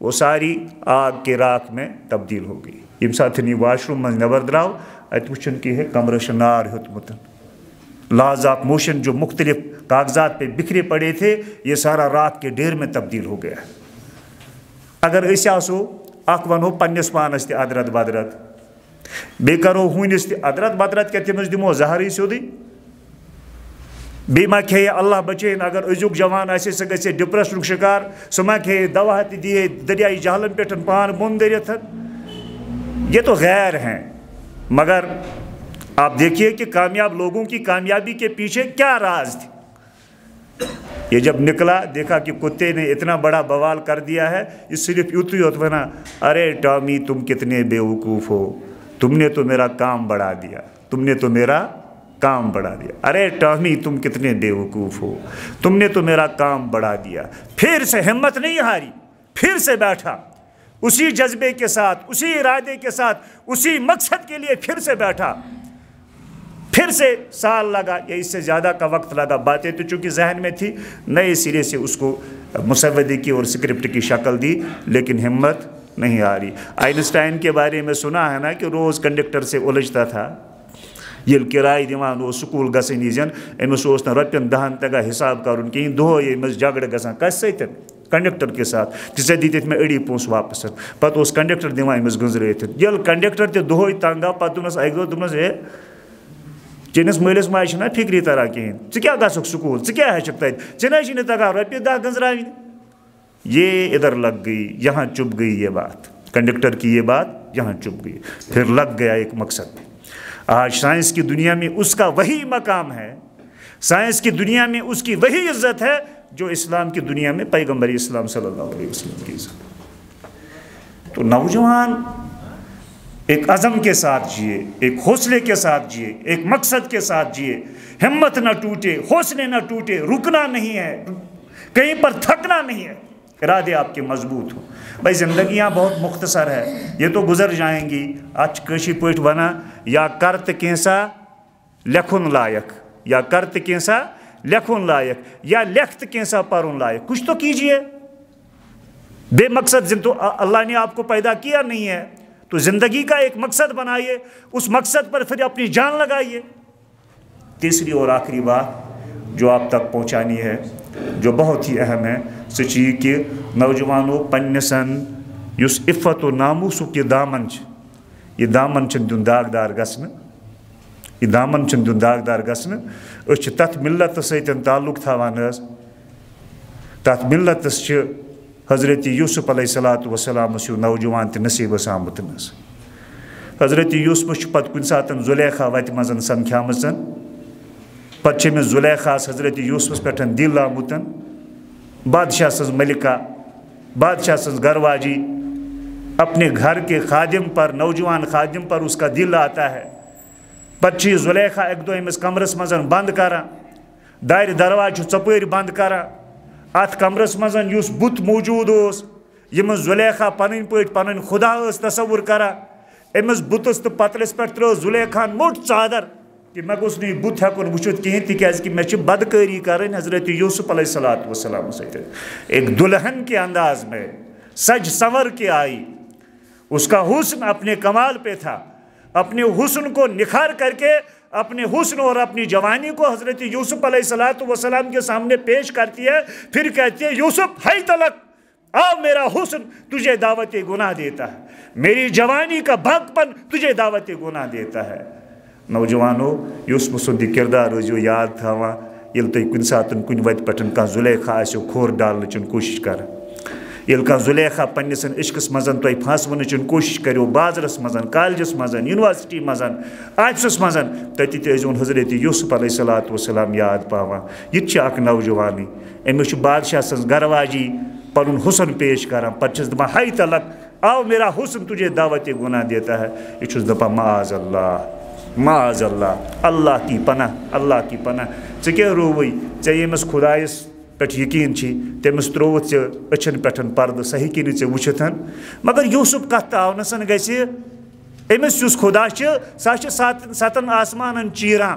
وہ ساری آگ کے راکھ میں تبدیل ہو گئی. یم سات یہ واش روم من نبر دراو ات وچن کہ کمرس نار ہیوتمت. لاز آف موشن جو مختلف کاغذات پہ بکھرے پڑے تھے یہ سارا راکھ کے ڈھیر میں تبدیل ہو گیا. اگر اس آسو اخ ونو پنس پانس تہ ادرت بدرت بی کرو ہونس تہ ادرت بدرت کیا تمس دمو زہر سیودی بی ما کھے اللہ بچین. اگر ازیک جوان آسے سہ گژھِ ڈپریشنک شکار سہ ما کھے دوا تہ دیے دریائی جہلن پہ پان بون دٔرِتھ. یہ تو غیر ہیں. مگر آپ دیکھیے کہ کامیاب لوگوں کی کامیابی کے پیچھے کیا راز تھے. یہ جب نکلا دیکھا کہ کتے نے اتنا بڑا بوال کر دیا ہے. یہ صرف یوتھی ہوتا بنا ارے ٹامی تم کتنے بے وقوف ہو, تم نے تو میرا کام بڑھا دیا, تم نے تو میرا کام بڑھا دیا. ارے ٹامی تم کتنے بے وقوف ہو, تم نے تو میرا کام بڑھا دیا. پھر سے ہمت نہیں ہاری, پھر سے بیٹھا اسی جذبے کے ساتھ, اسی ارادے کے ساتھ, اسی مقصد کے لیے پھر سے بیٹھا. پھر سے سال لگا یا اس سے زیادہ کا وقت لگا. باتیں تو چونکہ ذہن میں تھی, نئے سرے سے اس کو مسودے کی اور اسکرپٹ کی شکل دی, لیکن ہمت نہیں آ رہی. آئنسٹائن کے بارے میں سنا ہے نا کہ روز کنڈکٹر سے الجھتا تھا. یل کرائے دان سکول گھن یزن امس نا رپین 10 تگہ حساب کرن کہین دہے امس جھگڑ گھان کس ستن کنڈکٹر کے ساتھ ژے دِتِتھ میں أڑی پونٛسہٕ واپس. پتہٕ اوس کنڈکٹر دِوان أمِس گٔنٛزرٲوِتھ. ییٚلہِ کنڈکٹر تہِ دۄہے تنگ آو پتہٕ دوٚپنس اکہِ دۄہ دوٚپنس ہے چٲنِس مٲلِس ماجہِ چھُنہ فِکری تران کِہیٖنۍ, ژٕ کیٛاہ گژھکھ سکوٗل, ژٕ کیٛاہ ہیٚچھکھ تتہِ, ژےٚ نَے چھُے نہٕ تگان رۄپیہِ 10 گٔنٛزراوٕنۍ. یہ ادھر لگ گئی, یہاں چپ گئی یہ بات, کنڈکٹر کی یہ بات یہاں چپ گئی. پھر لگ گیا ایک مقصد. آج سائنس کی دنیا میں اس کا وہی مقام ہے, سائنس کی دنیا میں اس کی وہی عزت ہے جو اسلام کی دنیا میں پیغمبر اسلام صلی اللہ علیہ وسلم کی عزت. تو نوجوان ایک عزم کے ساتھ جیے, ایک حوصلے کے ساتھ جیے, ایک مقصد کے ساتھ جیے. ہمت نہ ٹوٹے, حوصلے نہ ٹوٹے, رکنا نہیں ہے, کہیں پر تھکنا نہیں ہے, ارادے آپ کے مضبوط ہوں. بھائی زندگیاں بہت مختصر ہے, یہ تو گزر جائیں گی. آج کشی پوٹ بنا یا کرت کینسا لکھن لائق, یا کرت کینسا لکھن لائق, یا لکھت کینسا پرن لائق. کچھ تو کیجئے. بے مقصد تو اللہ نے آپ کو پیدا کیا نہیں ہے, تو زندگی کا ایک مقصد بنائیے, اس مقصد پر پھر اپنی جان لگائیے. تیسری اور آخری بات جو آپ تک پہنچانی ہے, جو بہت ہی اہم ہے, سچ یہ کہ نوجوانوں پنسن اس عفت و ناموسک یہ دامن, یہ دامن چھ دن داغدار گھن, یہ دامن چھ دن داغدار گھن. اس تت ملت ستن تعلق تھاوان, تت ملتس حضرت یوسف علیہ الصلوۃ والسلام نوجوان تہ نصیبس آمت. حضرت یوسف پتہ کن سات زلیخا وتہ مزن سمکھیام, پتہ امس زلیخاس حضرت یوسفس پہ دل آمت. بادشاہ سز ملکہ, بادشاہ سز گھرواجی, اپنے گھر کے خادم پر, نوجوان خادم پر اس کا دل آتا ہے. پتہ زلیخا ایک دو امس کمرس مزن بند کران, دار درواز ژپٲرۍ بند کران. ات کمرس مزن یس بت موجود اس, یمس زلیخا پنن پٲٹھۍ پنن خدا اس تصور کران. امس بتس تو پتلس پہ ترٲو زلیخان موٹ ژادر کہ میں گوس نہٕ بت ہیکن وچھت کہین, تکیاز کہ مےٚ چھِ بدکٲری کرٕنۍ حضرت یوسف علیہ الصلوۃ والسلام سۭتۍ. ایک دلہن کے انداز میں سج سنور کے آئی. اس کا حسن اپنے کمال پہ تھا. اپنے حسن کو نکھار کر کے, اپنے حسن اور اپنی جوانی کو حضرت یوسف علیہ الصلوۃ والسلام کے سامنے پیش کرتی ہے. پھر کہتی ہے یوسف ہائی تلک, آؤ میرا حسن تجھے دعوت گناہ دیتا ہے, میری جوانی کا بھگ پن تجھے دعوت گناہ دیتا ہے. نوجوانوں یوسف سند کردار روزو یاد تھاوان, یل تھی کن سات کن وت پہ کھانا زلیخا آسو کھور ڈالنچ کوشش کر, یل کھانا زلیخا پنس عشقس مزن تھی پھانسونچ کوشش کرو, بازرس مزن, کالجس مزن, یونیورسٹی مزن, آفسس مزن, تتی تیزون حضرت یوسف علیہ الصلوۃ والسلام یاد پاوان. یہ اخ نوجوانی, امس بادشاہ سز گھرواجی پن حسن پیش کران, پتہ چھس دپان ہائی تلک, آؤ میرا حسن تجھے دعوت گناہ دیتا ہے. یہ چھس دپان معاذ اللہ, معاذ اللہ, اللہ کی پناہ, اللہ کی پناہ. ژے کیٛاہ رووٕے, ژےٚ ییٚمِس خۄدایس پٮ۪ٹھ یقیٖن چھی تٔمِس ترٛووُتھ ژےٚ أچھن پٮ۪ٹھ پردٕ, سۄ ہیٚکی نہٕ ژےٚ وٕچھِتھ. مگر یوٗسف کتھ تہٕ آونسن گژھِ, أمِس یُس خۄدا چھُ سۄ چھِ 7 آسمانن چیٖران,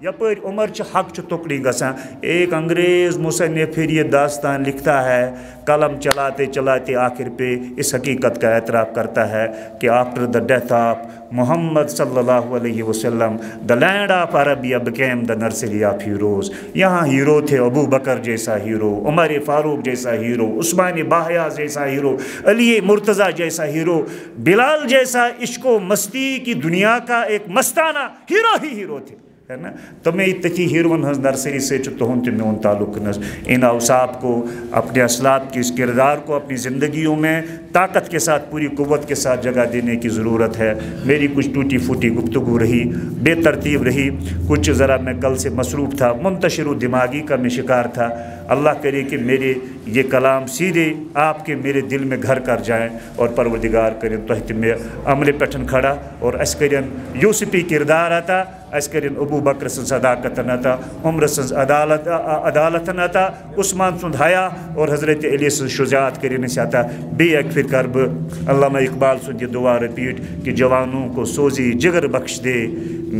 یپر عمر حق تکڑی گسان. ایک انگریز مصنف پھر یہ داستان لکھتا ہے, قلم چلاتے چلاتے آخر پہ اس حقیقت کا اعتراف کرتا ہے کہ after the death of Muhammad صلی اللہ علیہ وسلم the land of Arabia became the nursery of heroes. یہاں ہیرو تھے ابو بکر جیسا ہیرو, عمر فاروق جیسا ہیرو, عثمان باہیا جیسا ہیرو, علی مرتضیٰ جیسا ہیرو, بلال جیسا عشق و مستی کی دنیا کا ایک مستانہ ہیرو ہی ہیرو تھے, ہے نا. تو میں تھی ہیروئن ہز نرسری سے تہن تہ میون تعلق نس. ان اوصاف کو, اپنے اسلاف کے اس کردار کو اپنی زندگیوں میں طاقت کے ساتھ, پوری قوت کے ساتھ جگہ دینے کی ضرورت ہے. میری کچھ ٹوٹی پھوٹی گفتگو رہی, بے ترتیب رہی, کچھ ذرا میں کل سے مصروف تھا, منتشر و دماغی کا میں شکار تھا. اللہ کرے کہ میرے یہ کلام سیدھے آپ کے میرے دل میں گھر کر جائیں, اور پروردگار کریں تہ میں عمل پٹھن کھڑا, اور اس کریں یوسفی کردار عطا, اس کریں ابو بکر سن صداقت عطا, عمر سن عدالت عطا, عثمان سن حیا اور حضرت علی سن شجاعت کریں اس عطا. بے ایک پھر کر علامہ اقبال سن یہ دعا رپیٹ کہ جوانوں کو سوزی جگر بخش دے,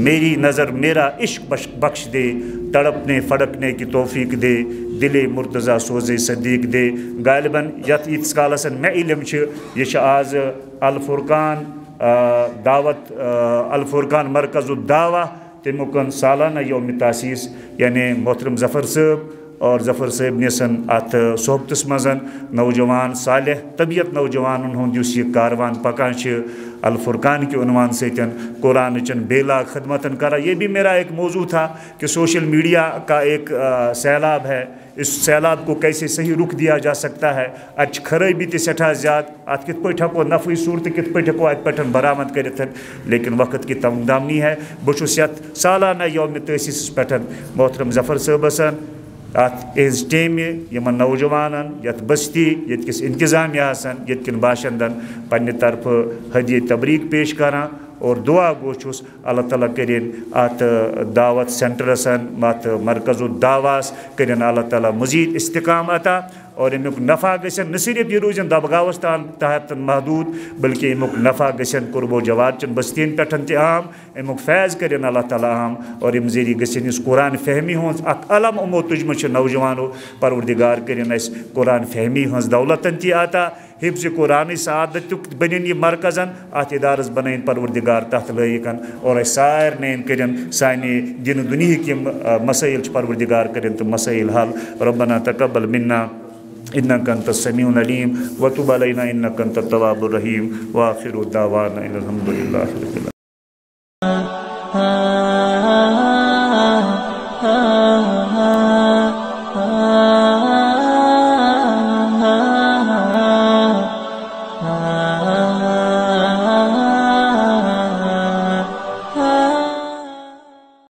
میری نظر میرا عشق بخش دے, تڑپنے پھڑکنے کی توفیق دے, دل مرتضیٰ سوزے صدیق دے. غالباً یت یتس کالس میں علم یہ آز الفرقان دعوت الفرقان مرکز الدعوہ تمیک سالانہ یوم تاسیس, یعنی محترم ظفر صاحب اور ظفر صاحب نسن ات صحبتس مزن نوجوان صالح طبیعت نوجوانن ہند اس یہ کاروان پکان الفرقان کے عنوان سیتن قرآن چن بے لاگ خدمتن کرا. یہ بھی میرا ایک موضوع تھا کہ سوشل میڈیا کا ایک سیلاب ہے, اس سیلاب کو کیسے صحیح رخ دیا جا سکتا ہے. اچھ خرابی تہ سٹھا زیادہ, ات کت پہ ہکو نفعی صورت کت پہ ہکو ات پہ برآمد کرتھ, لیکن وقت کی تنگدامنی ہے. بہس یت سالانہ یوم تاسیس پہ محترم ظفر صٲبسن ات از ٹیمہ یمن نوجوانن یت بستی یت کس انتظامیہ یت کن باشندن پنہ طرف ہدیہ تبریک پیش کران, اور دعا گو چھس اللہ تعالیٰ کرین ات دعوت سینٹرسن مت مرکز الدعواس کرین اللہ تعالیٰ مزید استحکام عطا, اور امیک نفع گھن نہ صرف یہ روزن دبگاوس تحت محدود, بلکہ امیک نفع گھن قرب و جوار چن بستین پہ تہ عام, امیک فیض کرین اللہ تعالیٰ عام, اور ام ذریعہ گھن اس قرآن فہمی ہز اخ علم امو تجمہ نوجوانو. پروردگار کرین اس قرآن فہمی ہز دولتن تہ عطا, حفظ قرآن سعادت بنین یہ مرکزن, ات ادارس بنائن پروردگار تحت لائقن, اور اس سار نین کرن سانہ دن دنیا کی مسائل پروردگار کرن تو مسائل حل. ربنا تقبل منا انك انت السميع العليم وتب علينا انك انت التواب الرحيم واخر دعوانا الحمد لله رب العالمين.